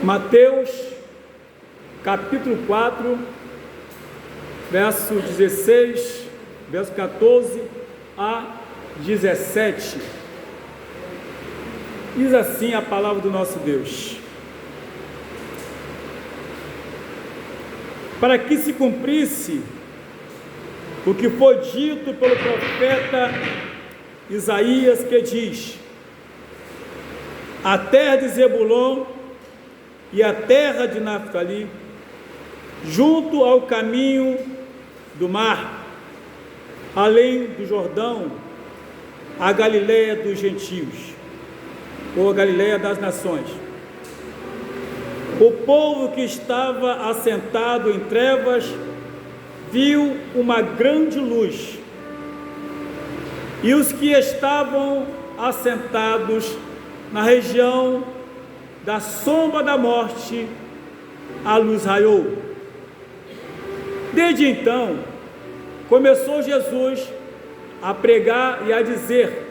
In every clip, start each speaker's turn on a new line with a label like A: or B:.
A: Mateus, capítulo 4, verso 16, verso 14 a 17. Diz assim a palavra do nosso Deus: para que se cumprisse o que foi dito pelo profeta Isaías, que diz: a terra de Zebulon e a terra de Naftali, junto ao caminho do mar, além do Jordão, a Galileia dos gentios, ou a Galileia das nações. O povo que estava assentado em trevas viu uma grande luz, e os que estavam assentados na região da sombra da morte, a luz raiou. Desde então, começou Jesus a pregar e a dizer: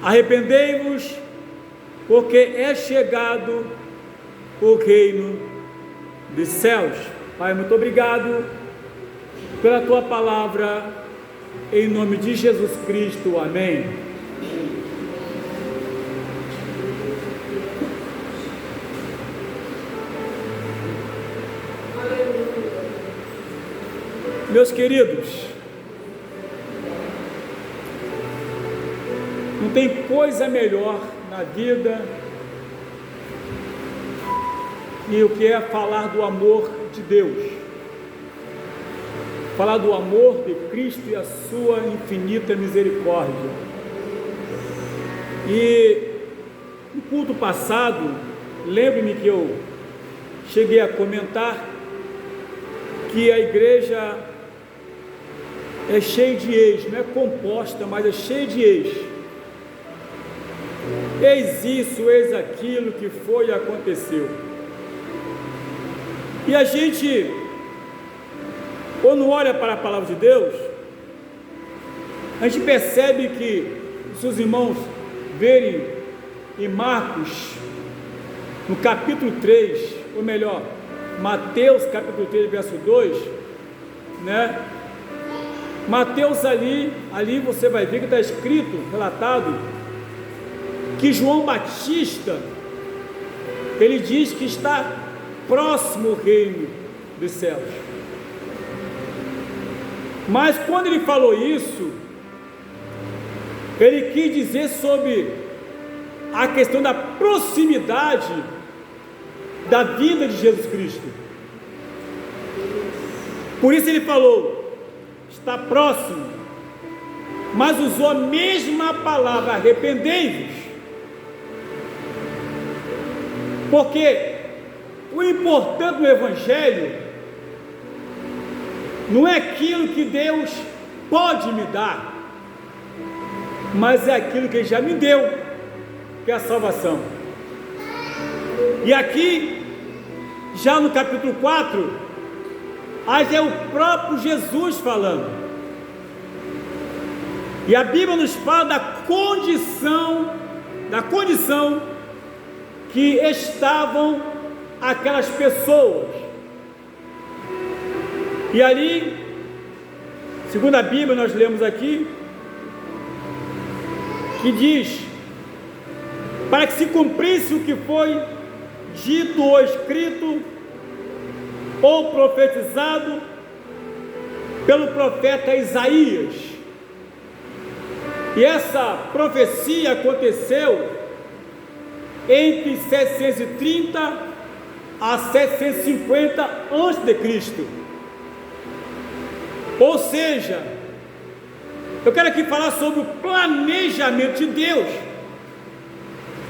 A: arrependei-vos, porque é chegado o reino dos céus. Pai, muito obrigado pela tua palavra, em nome de Jesus Cristo, amém. Meus queridos, não tem coisa melhor na vida e o que é falar do amor de Deus, falar do amor de Cristo e a sua infinita misericórdia. E no culto passado, lembre-me que eu cheguei a comentar que a igreja é cheia de ex, não é composta, mas é cheia de ex. Eis isso, eis aquilo que foi e aconteceu. E a gente, quando olha para a palavra de Deus, a gente percebe que, se os irmãos verem em Marcos, no capítulo 3, ou melhor, Mateus capítulo 3, verso 2, né? Mateus ali você vai ver que está escrito, relatado, que João Batista, ele diz que está próximo o reino dos céus. Mas quando ele falou isso, ele quis dizer sobre a questão da proximidade da vida de Jesus Cristo. Por isso ele falou: está próximo, mas usou a mesma palavra, arrependei-vos, porque o importante no Evangelho não é aquilo que Deus pode me dar, mas é aquilo que Ele já me deu, que é a salvação. E aqui, já no capítulo 4, aí é o próprio Jesus falando, e a Bíblia nos fala da condição que estavam aquelas pessoas. E ali, segundo a Bíblia, nós lemos aqui, que diz: para que se cumprisse o que foi dito ou escrito ou profetizado pelo profeta Isaías. E essa profecia aconteceu entre 730 a 750 a.C. Ou seja, eu quero aqui falar sobre o planejamento de Deus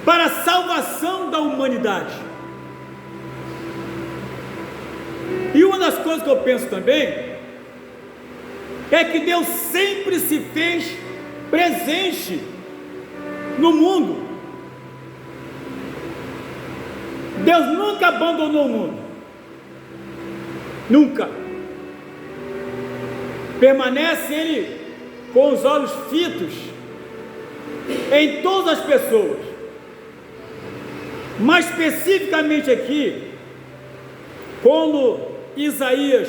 A: para a salvação da humanidade. E uma das coisas que eu penso também é que Deus sempre se fez presente no mundo. Deus nunca abandonou o mundo, nunca. Permanece Ele com os olhos fitos em todas as pessoas. Mais especificamente aqui, quando Isaías,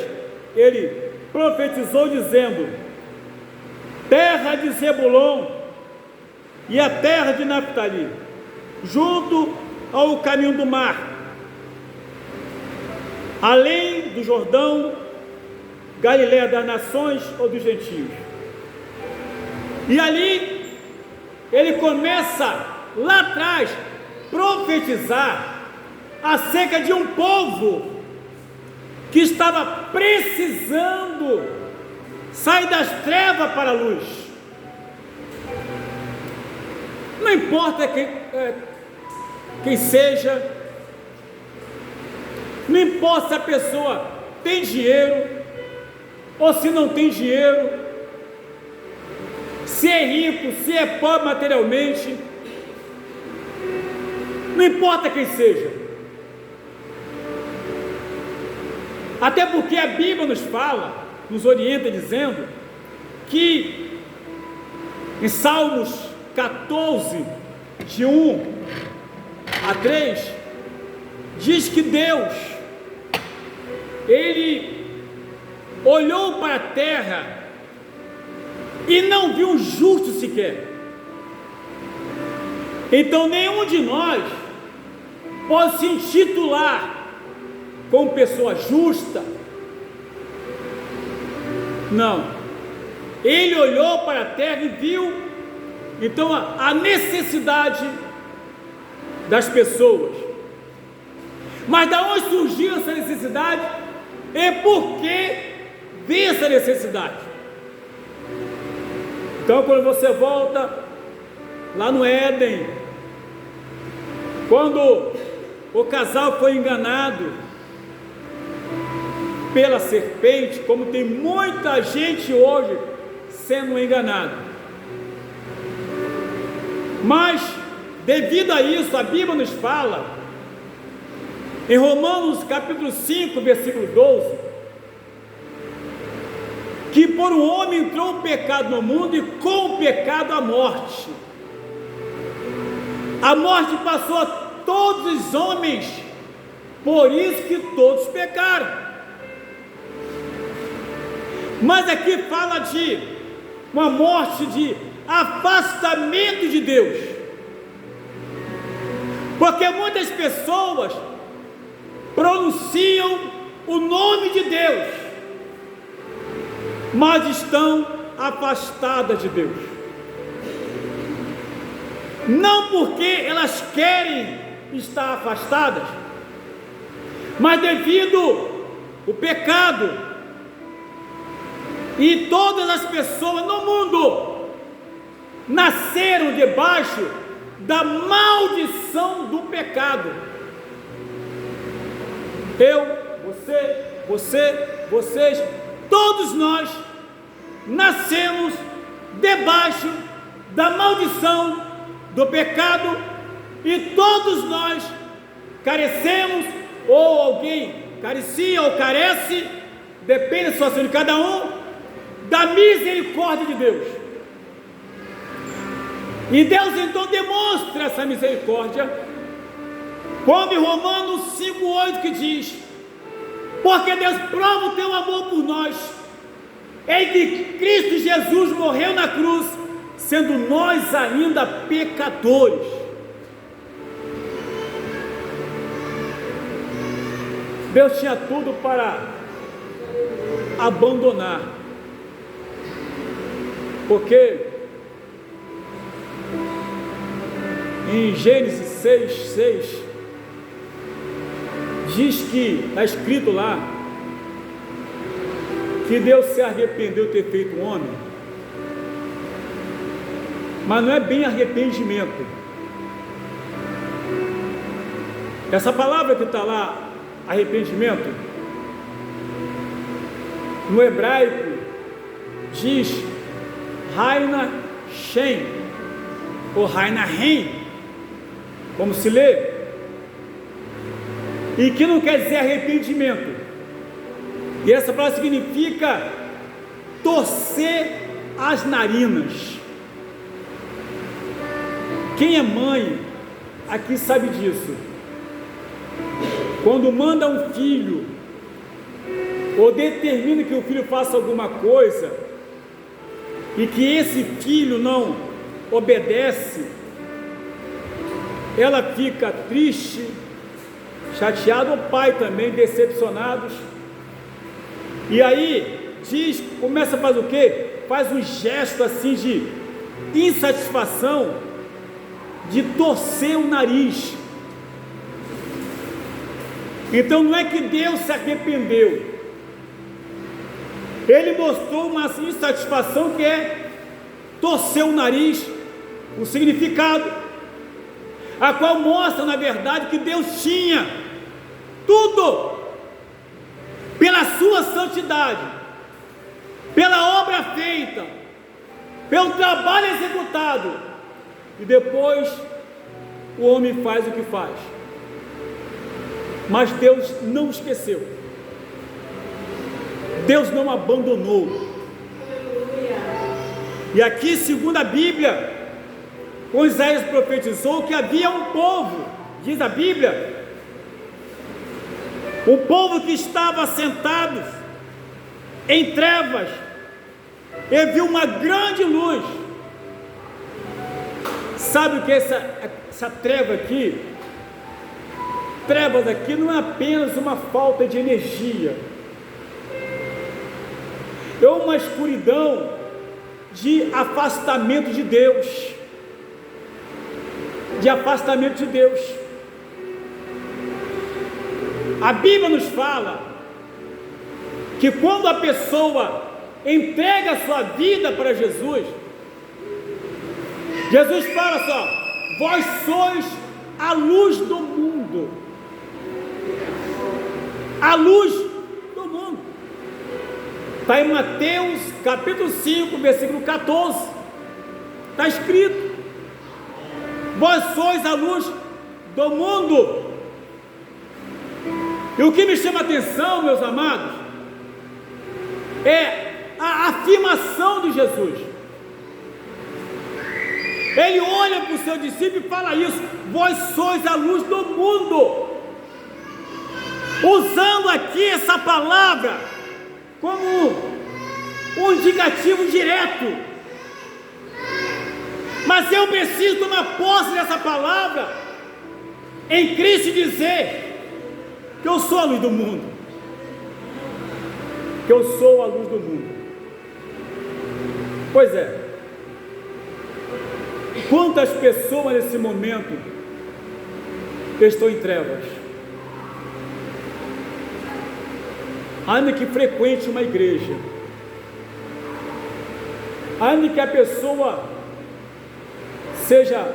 A: ele profetizou dizendo: terra de Zebulon e a terra de Naphtali, junto ao caminho do mar, além do Jordão, Galileia das nações ou dos gentios. E ali ele começa lá atrás profetizar acerca de um povo que estava precisando sair das trevas para a luz. Não importa quem seja, não importa se a pessoa tem dinheiro ou se não tem dinheiro, se é rico, se é pobre materialmente, não importa quem seja. Até porque a Bíblia nos fala, nos orienta dizendo que em Salmos 14, de 1 a 3, diz que Deus, ele olhou para a terra e não viu um justo sequer. Então nenhum de nós pode se intitular como pessoa justa. Não. Ele olhou para a terra e viu então a necessidade das pessoas. Mas da onde surgiu essa necessidade? É porque vê essa necessidade. Então quando você volta lá no Éden, quando o casal foi enganado pela serpente, como tem muita gente hoje sendo enganado, mas devido a isso, a Bíblia nos fala em Romanos capítulo 5, versículo 12, que por um homem entrou o pecado no mundo e com o pecado a morte. A morte passou a todos os homens, por isso que todos pecaram. Mas aqui fala de uma morte de afastamento de Deus, porque muitas pessoas pronunciam o nome de Deus, mas estão afastadas de Deus, não porque elas querem estar afastadas, mas devido ao pecado. E todas as pessoas no mundo nasceram debaixo da maldição do pecado. Eu, vocês, todos nós nascemos debaixo da maldição do pecado, e todos nós carecemos, ou alguém carecia ou carece, depende da situação de cada um, da misericórdia de Deus. E Deus então demonstra essa misericórdia quando em Romanos 5,8 que diz: porque Deus prova o teu amor por nós, em que Cristo Jesus morreu na cruz, sendo nós ainda pecadores. Deus tinha tudo para abandonar, porque em Gênesis 6,6 diz que, está escrito lá, que Deus se arrependeu de ter feito um homem, mas não é bem arrependimento. Essa palavra que está lá, arrependimento, no hebraico diz Raina Shem, ou Raina Ren, como se lê, e que não quer dizer arrependimento. E essa palavra significa torcer as narinas. Quem é mãe aqui sabe disso. quando manda um filho, ou determina que o filho faça alguma coisa, e que esse filho não obedece, ela fica triste, chateada, o pai também, decepcionados, e aí começa a fazer o quê? Faz um gesto assim de insatisfação, de torcer o nariz. Então não é que Deus se arrependeu, Ele mostrou uma insatisfação que é torcer o nariz, o significado, a qual mostra na verdade que Deus tinha tudo, pela sua santidade, pela obra feita, pelo trabalho executado, e depois o homem faz o que faz. Mas Deus não esqueceu, Deus não abandonou. E aqui, segundo a Bíblia, Isaías profetizou que havia um povo, diz a Bíblia, um povo que estava sentado em trevas, e viu uma grande luz. Sabe o que é essa treva aqui? Trevas aqui não é apenas uma falta de energia, é uma escuridão de afastamento de Deus, A Bíblia nos fala que quando a pessoa entrega a sua vida para Jesus, Jesus fala só: vós sois a luz do mundo, a luz do mundo. Está em Mateus capítulo 5, versículo 14, está escrito: vós sois a luz do mundo. E o que me chama a atenção, meus amados, é a afirmação de Jesus. Ele olha para o seu discípulo e fala isso: vós sois a luz do mundo, usando aqui essa palavra como um indicativo direto. Mas eu preciso tomar posse dessa palavra em Cristo e dizer que eu sou a luz do mundo, que eu sou a luz do mundo. Pois é, quantas pessoas nesse momento estão em trevas, ainda que frequente uma igreja, ainda que a pessoa seja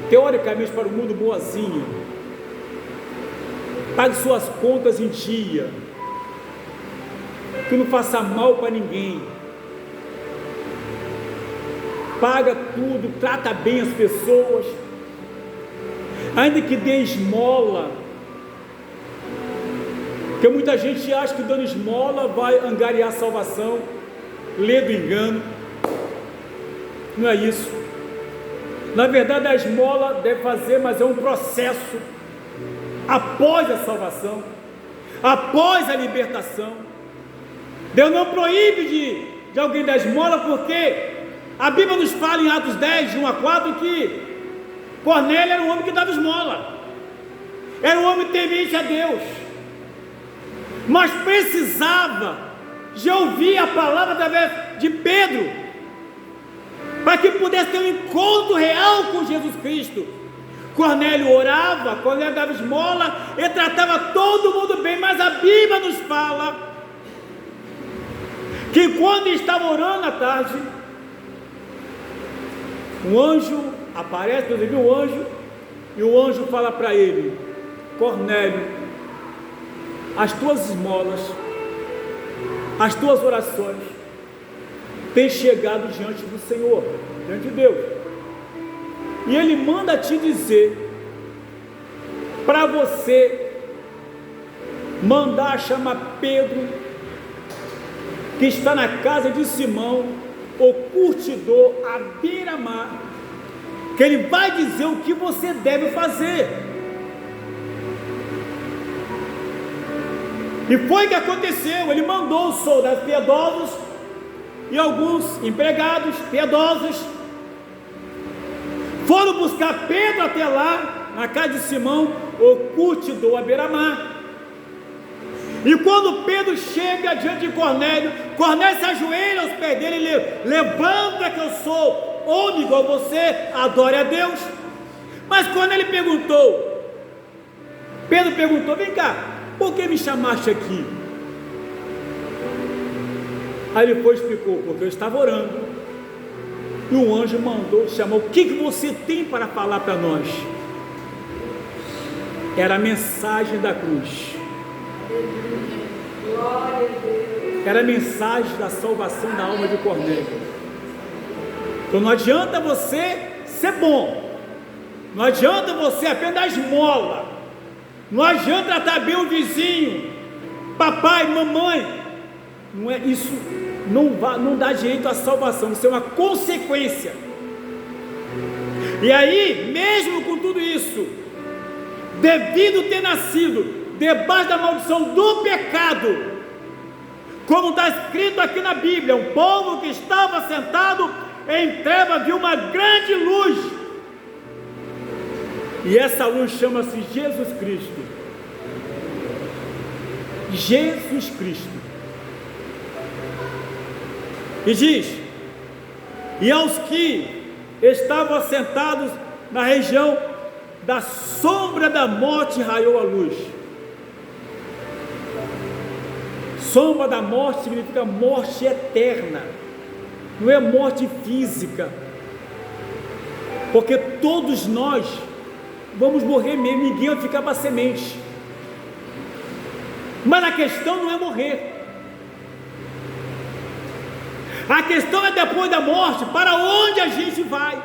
A: teoricamente para o mundo boazinha, pague suas contas em dia, que não faça mal para ninguém, paga tudo, trata bem as pessoas, ainda que dê esmola, porque muita gente acha que dando esmola vai angariar a salvação, lê do engano. Não é isso. Na verdade, a esmola deve fazer, mas é um processo após a salvação, após a libertação. Deus não proíbe de alguém dar esmola, porque a Bíblia nos fala em Atos 10, de 1 a 4, que Cornélio era um homem que dava esmola, era um homem temente a Deus, mas precisava de ouvir a palavra através de Pedro, para que pudesse ter um encontro real com Jesus Cristo. Cornélio orava, Cornélio dava esmola, ele tratava todo mundo bem, mas a Bíblia nos fala que quando estava orando à tarde, um anjo aparece, Deus viu o anjo, e o anjo fala para ele: Cornélio, as tuas esmolas, as tuas orações têm chegado diante do Senhor, diante de Deus, e Ele manda te dizer para você mandar chamar Pedro, que está na casa de Simão, o curtidor, à beira-mar, que ele vai dizer o que você deve fazer. E foi o que aconteceu. Ele mandou os soldados piedosos e alguns empregados piedosos foram buscar Pedro até lá, na casa de Simão, o curtidor à beira-mar. E quando Pedro chega diante de Cornélio, Cornélio se ajoelha aos pés dele e levanta que eu sou homem igual você, adore a Deus. Mas quando ele perguntou, Pedro perguntou, vem cá, por que me chamaste aqui? Aí ele foi e explicou, porque eu estava orando, e um anjo mandou, chamou, o que você tem para falar para nós? Era a mensagem da cruz, era a mensagem da salvação da alma de Cornélio. Então não adianta você ser bom, não adianta você apenas dar esmola, não adianta tratar bem o vizinho, papai, mamãe, não é isso, não dá direito à salvação, isso é uma consequência. E aí, mesmo com tudo isso, devido ter nascido debaixo da maldição do pecado, como está escrito aqui na Bíblia, um povo que estava sentado em trevas viu uma grande luz, e essa luz chama-se Jesus Cristo. Jesus Cristo. E diz, e aos que estavam assentados na região da sombra da morte raiou a luz. Sombra da morte significa morte eterna, não é morte física, porque todos nós vamos morrer mesmo, ninguém vai ficar para semente. Mas a questão não é morrer, a questão é depois da morte, para onde a gente vai?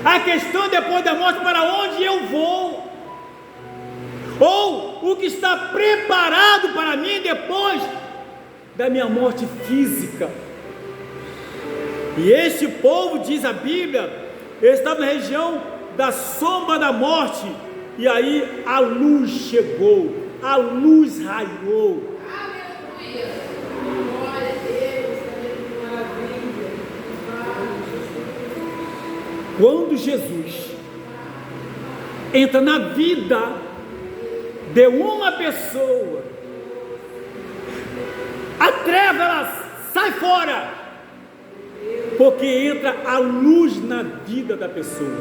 A: A questão é depois da morte, para onde eu vou? Ou o que está preparado para mim depois da minha morte física? E este povo, diz a Bíblia, estava na região da sombra da morte, e aí a luz chegou, a luz raiou. Aleluia! Glória a Deus, que maravilha! Quando Jesus entra na vida de uma pessoa, a treva ela sai fora, porque entra a luz na vida da pessoa.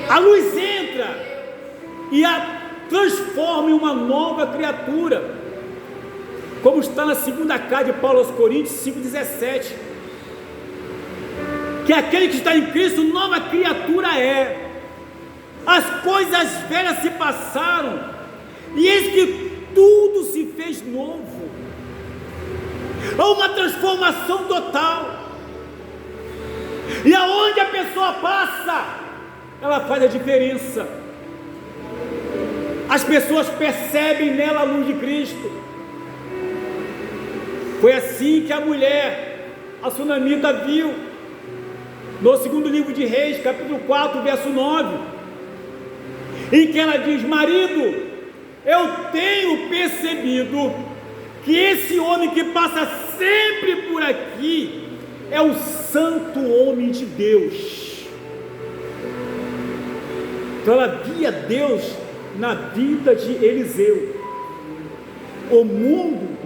A: A luz entra e a transforma em uma nova criatura, como está na segunda carta de Paulo aos Coríntios 5,17, que aquele que está em Cristo, nova criatura é. As coisas velhas se passaram, e eis que tudo se fez novo. Há uma transformação total, e aonde a pessoa passa, ela faz a diferença. As pessoas percebem nela a luz de Cristo. Foi assim que a mulher, a sunamita, viu no segundo livro de Reis, capítulo 4, verso 9, em que ela diz: marido, eu tenho percebido que esse homem que passa sempre por aqui é o santo homem de Deus. Então ela via Deus na vida de Eliseu. O mundo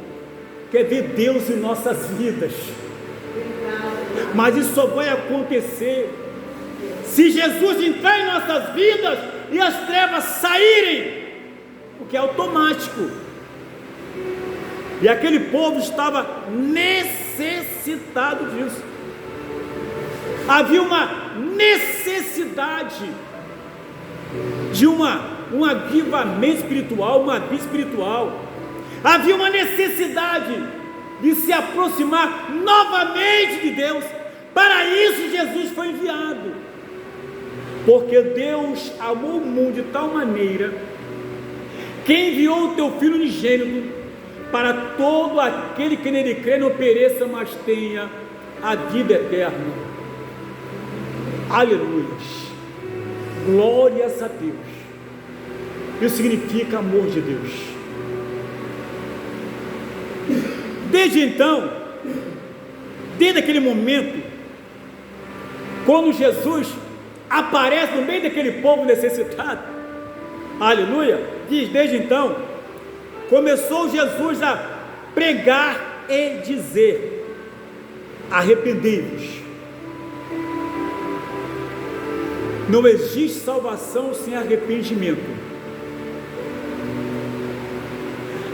A: quer ver Deus em nossas vidas, mas isso só vai acontecer se Jesus entrar em nossas vidas e as trevas saírem, porque é automático. E aquele povo estava necessitado disso. Havia uma necessidade de um avivamento espiritual, uma vida espiritual. Havia uma necessidade de se aproximar novamente de Deus. Para isso Jesus foi enviado, porque Deus amou o mundo de tal maneira que enviou o teu Filho unigênito, para todo aquele que nele crê não pereça, mas tenha a vida eterna. Aleluia, glórias a Deus. Isso significa amor de Deus. Desde então, desde aquele momento, quando Jesus aparece no meio daquele povo necessitado, aleluia, diz, desde então, começou Jesus a pregar e dizer: arrependei-vos. Não existe salvação sem arrependimento.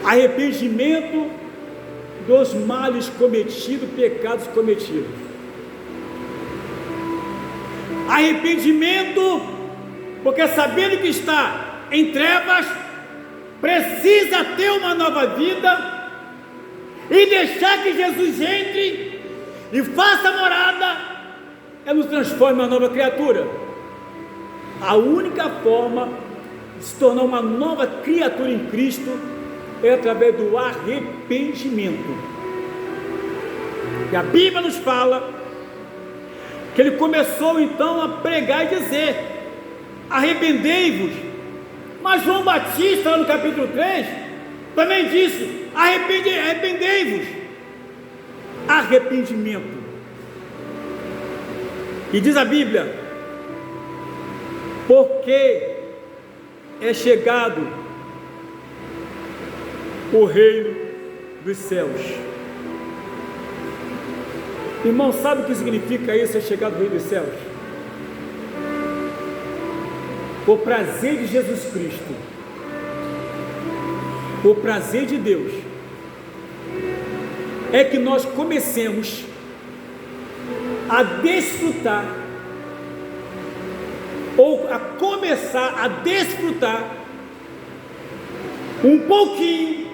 A: Arrependimento dos males cometidos, pecados cometidos. Arrependimento, porque sabendo que está em trevas, precisa ter uma nova vida e deixar que Jesus entre e faça morada, nos transforme em uma nova criatura. A única forma de se tornar uma nova criatura em Cristo é através do arrependimento. E a Bíblia nos fala que ele começou então a pregar e dizer: arrependei-vos. Mas João Batista, lá no capítulo 3, também disse: arrependei-vos. Arrependimento. E diz a Bíblia: porque é chegado o reino dos céus. Irmão, sabe o que significa isso, é chegado o reino dos céus? O prazer de Jesus Cristo, o prazer de Deus, é que nós comecemos a desfrutar, ou a começar a desfrutar um pouquinho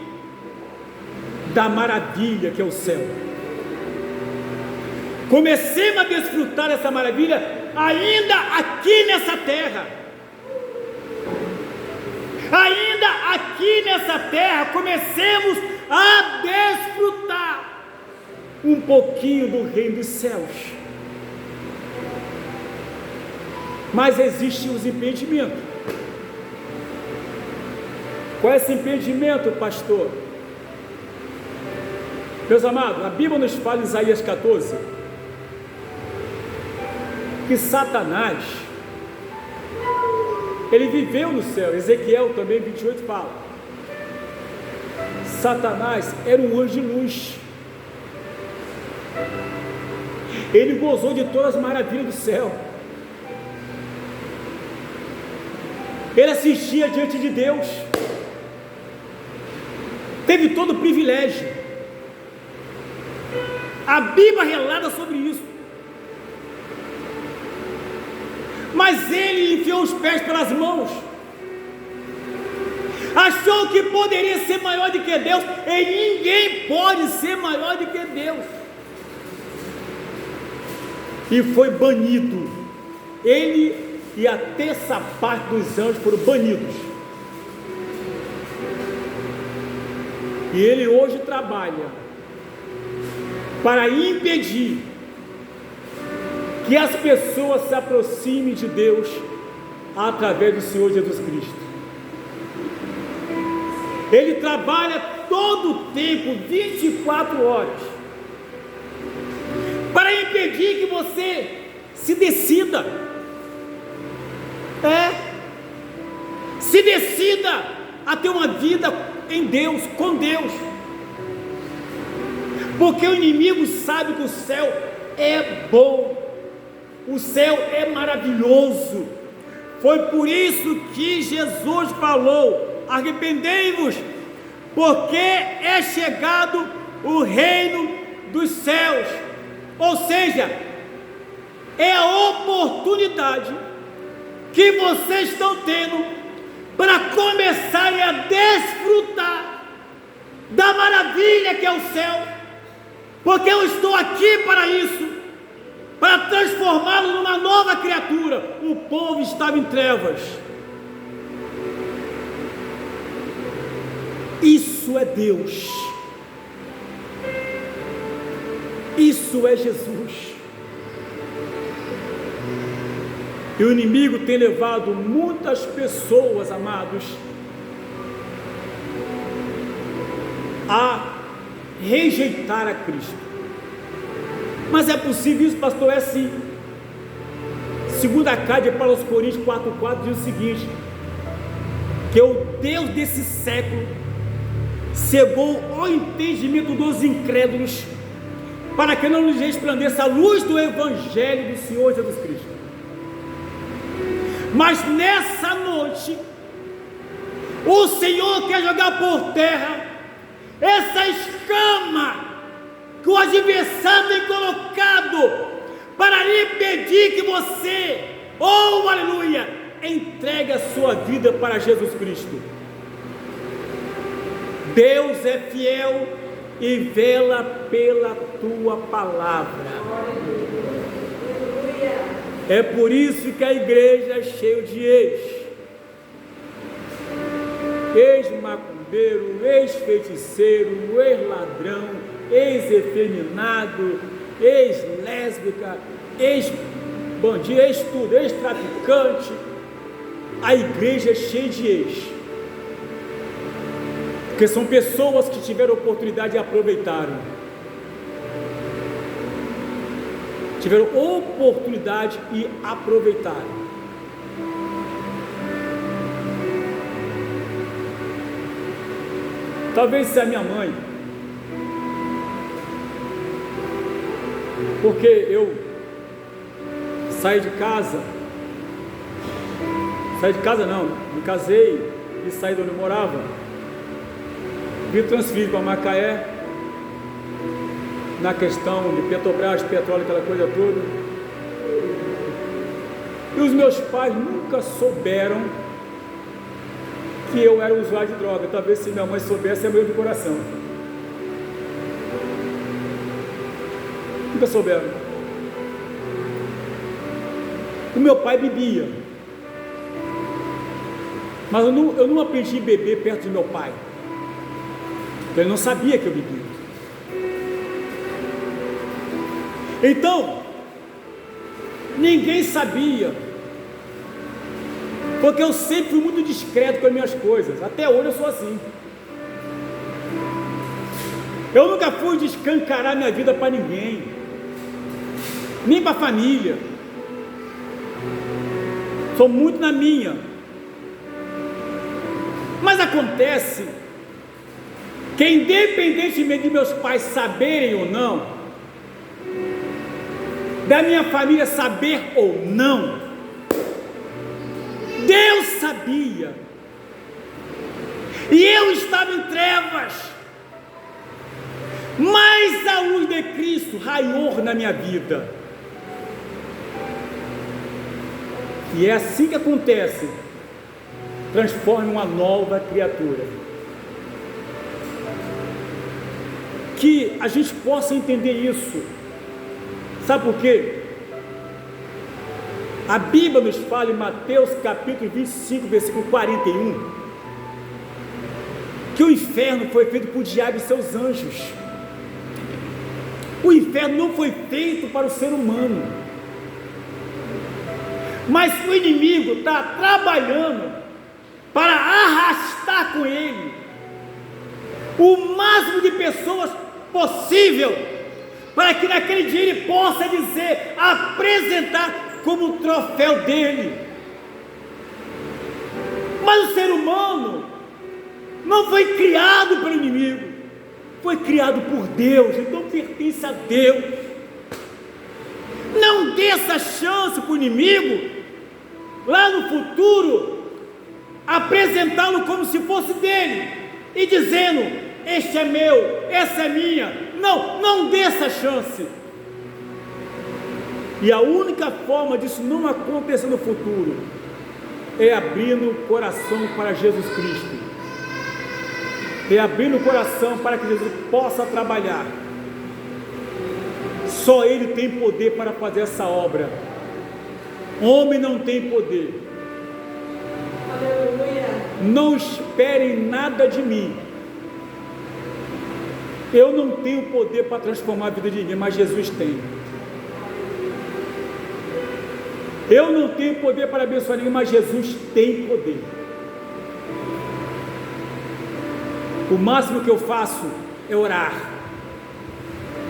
A: da maravilha que é o céu. Comecemos a desfrutar essa maravilha ainda aqui nessa terra. Ainda aqui nessa terra, comecemos a desfrutar um pouquinho do reino dos céus. Mas existem os impedimentos. Qual é esse impedimento, pastor? Meus amados, a Bíblia nos fala em Isaías 14 que Satanás, ele viveu no céu. Ezequiel também 28 fala: Satanás era um anjo de luz, ele gozou de todas as maravilhas do céu, ele assistia diante de Deus, teve todo o privilégio. A Bíblia relata sobre isso. Mas ele enfiou os pés pelas mãos, achou que poderia ser maior do que Deus, e ninguém pode ser maior do que Deus, e foi banido. Ele e a terça parte dos anjos foram banidos, e ele hoje trabalha para impedir que as pessoas se aproximem de Deus através do Senhor Jesus Cristo. Ele trabalha todo o tempo, 24 horas, para impedir que você se decida. Se decida a ter uma vida em Deus, com Deus, porque o inimigo sabe que o céu é bom, o céu é maravilhoso. Foi por isso que Jesus falou: arrependei-vos, porque é chegado o reino dos céus. Ou seja, é a oportunidade que vocês estão tendo para começarem a desfrutar da maravilha que é o céu, porque eu estou aqui para isso, para transformá-lo numa nova criatura. O povo estava em trevas. Isso é Deus, isso é Jesus. E o inimigo tem levado muitas pessoas, amados, rejeitar a Cristo. Mas é possível isso, pastor? É sim. Segunda carta para os Coríntios 4,4 diz o seguinte: que o Deus desse século cegou o entendimento dos incrédulos, para que não lhes resplandeça a luz do Evangelho do Senhor Jesus Cristo. Mas nessa noite, o Senhor quer jogar por terra essa escama que o adversário tem colocado para impedir que você, oh aleluia, entregue a sua vida para Jesus Cristo. Deus é fiel e vela pela tua palavra. É por isso que a igreja é cheia de ex-macumbeiro, ex-feiticeiro, ex-ladrão, ex-efeminado, ex-lésbica, ex-bandido, ex-tudo, ex-traficante. A igreja é cheia de ex, porque são pessoas que tiveram oportunidade e aproveitaram. Tiveram oportunidade e aproveitaram. Talvez seja a minha mãe, porque eu saí de casa não, me casei e saí de onde eu morava, vim transferido para Macaé, na questão de Petrobras, petróleo, aquela coisa toda, e os meus pais nunca souberam que eu era usuário de droga. Talvez se minha mãe soubesse, é meu de coração. Nunca souberam. O meu pai bebia, mas eu não aprendi a beber perto de meu pai, porque ele não sabia que eu bebia. Então, ninguém sabia, porque eu sempre fui muito discreto com as minhas coisas. Até hoje eu sou assim. Eu nunca fui de escancarar minha vida para ninguém, nem para a família. Sou muito na minha. Mas acontece que, independentemente de meus pais saberem ou não, da minha família saber ou não, Deus sabia, e eu estava em trevas, mas a luz de Cristo raiou na minha vida. E é assim que acontece: transforma uma nova criatura. Que a gente possa entender isso. Sabe por quê? A Bíblia nos fala em Mateus capítulo 25, versículo 41, que o inferno foi feito por diabo e seus anjos. O inferno não foi feito para o ser humano, mas o inimigo está trabalhando para arrastar com ele o máximo de pessoas possível, para que naquele dia ele possa dizer, apresentar como troféu dele. Mas o ser humano não foi criado pelo inimigo, foi criado por Deus, então pertence a Deus. Não dê essa chance para o inimigo, lá no futuro, apresentá-lo como se fosse dele, e dizendo, este é meu, essa é minha. Não dê essa chance. E a única forma disso não acontecer no futuro é abrindo o coração para Jesus Cristo, é abrindo o coração para que Jesus possa trabalhar. Só Ele tem poder para fazer essa obra. Homem não tem poder. Aleluia. Não esperem nada de mim. Eu não tenho poder para transformar a vida de ninguém, mas Jesus tem. Eu não tenho poder para abençoar ninguém, mas Jesus tem poder. O máximo que eu faço é orar,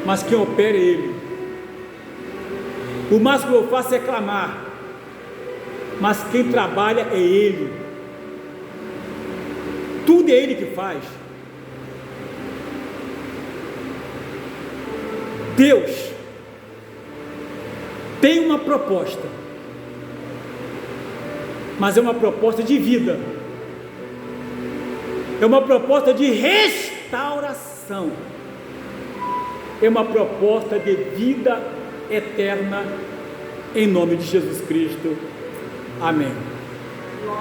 A: mas quem opera é Ele. O máximo que eu faço é clamar, mas quem trabalha é Ele. Tudo é Ele que faz. Deus tem uma proposta, mas é uma proposta de vida, é uma proposta de restauração, é uma proposta de vida eterna, em nome de Jesus Cristo. Amém.